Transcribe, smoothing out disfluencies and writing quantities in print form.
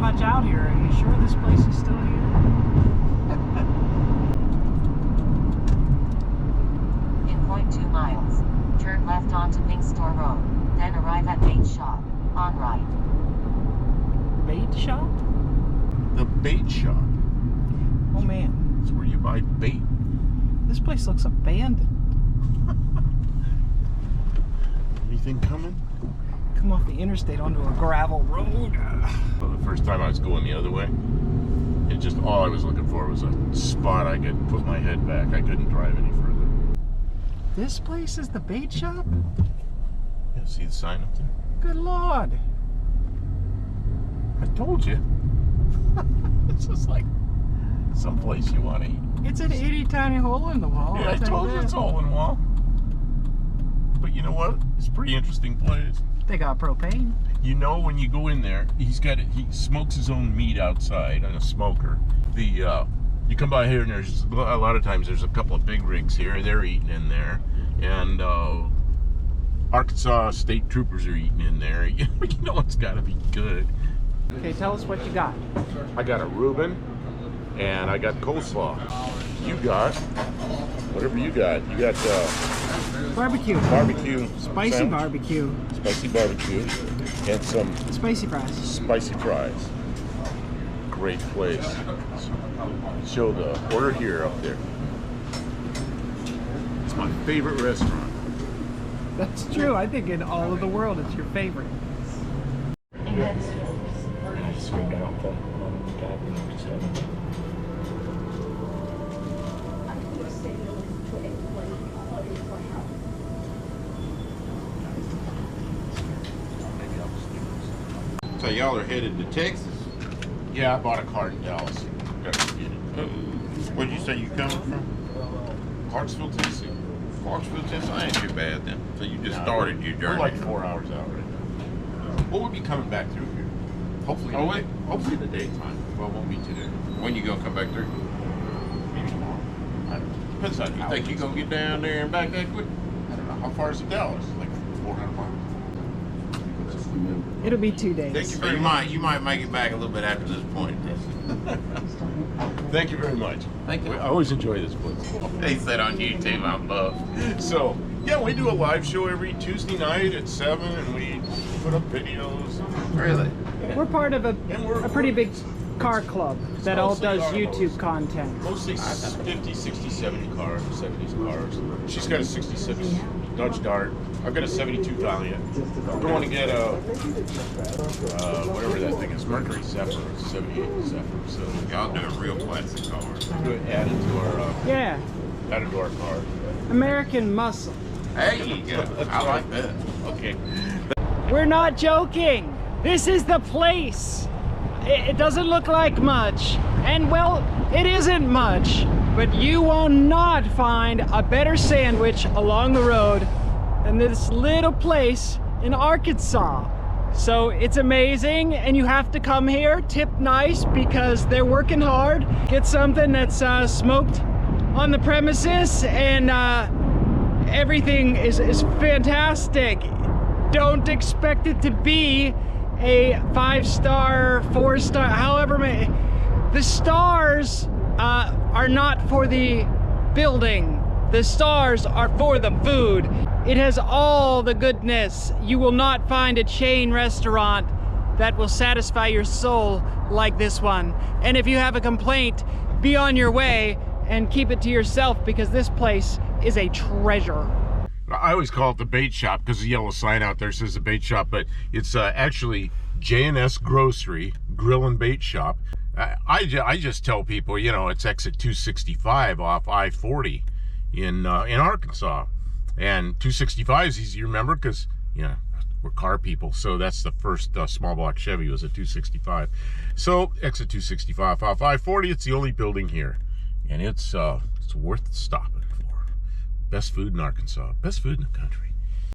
much out here. Are you sure this place is still here? In 0.2 miles, turn left onto Pink Store Road, then arrive at Bait Shop, on right. Bait shop? The bait shop. Oh man. It's where you buy bait. This place looks abandoned. Anything coming? Come off the interstate onto a gravel road. Well, the first time I was going the other way, it just all I was looking for was a spot I could put my head back. I couldn't drive any further. This place is the bait shop? Yeah, see the sign up there? Good Lord. I told you. It's just like someplace you want to eat. It's an itty tiny hole in the wall. Yeah, I told you it's hole in the wall. But you know what? It's a pretty interesting place. They got propane. You know, when you go in there, he smokes his own meat outside on a smoker. You come by here and there's a lot of times there's a couple of big rigs here. They're eating in there, and Arkansas state troopers are eating in there. You know it's got to be good. Okay, tell us what you got. I got a Reuben, and I got coleslaw. You got whatever you got. You got Barbecue. barbecue, Spicy sandwich, barbecue. spicy barbecue, and some Spicy fries. spicy fries. Great place. Show the order here up there. It's my favorite restaurant. That's true. I think in all of the world it's your favorite. So y'all are headed to Texas? Yeah, I bought a car in Dallas. Got to get it. Where'd you say you coming from? Clarksville, Tennessee. Clarksville, Tennessee. That ain't too bad then. So you just No, started your We're journey. like 4 hours out right now. Well, we'll be coming back through here. Hopefully, Oh, wait. hopefully in the daytime. Well, it won't be today. When you gonna come back through? Maybe tomorrow. I don't know. Depends on You how think you it's- gonna get down there and back that quick? I don't know. How far is it Dallas? Like 400 miles. It'll be 2 days. Thank you So very much. you might make it back a little bit after this point. Thank you very much. Thank you. I always enjoy this place. They said on YouTube I'm buff. So, yeah, we do a live show every Tuesday night at 7, and we put up videos. Really? We're part of a pretty big car club that all mostly does our YouTube host. content. Mostly 50, 60, 70 cars, 70s cars. She's got a 66 Dodge Dart. I've got a 72 Valiant. We're going to get a, whatever that thing is, Mercury Zephyr, 78 Zephyr. So Y'all doing real classic cars. we're going to add it Yeah, to our car. American muscle. There you go. I like that. Okay. We're not joking. This is the place. It doesn't look like much, and well, it isn't much, but you will not find a better sandwich along the road than this little place in Arkansas. So it's amazing, and you have to come here, tip nice, because they're working hard. Get something that's smoked on the premises, and everything is fantastic. Don't expect it to be a 5-star, 4-star, however many. The stars are not for the building. The stars are for the food. It has all the goodness. You will not find a chain restaurant that will satisfy your soul like this one. And if you have a complaint, be on your way and keep it to yourself, because this place is a treasure. I always call it the bait shop because the yellow sign out there says the bait shop, but it's actually J&S Grocery Grill and Bait Shop. I just tell people, you know, it's exit 265 off I-40 in Arkansas, and 265 is easy to remember because, you know, we're car people, so that's the first small block Chevy was a 265. So exit 265 off I-40. It's the only building here, and it's worth stopping for. Best food in Arkansas, best food in the country.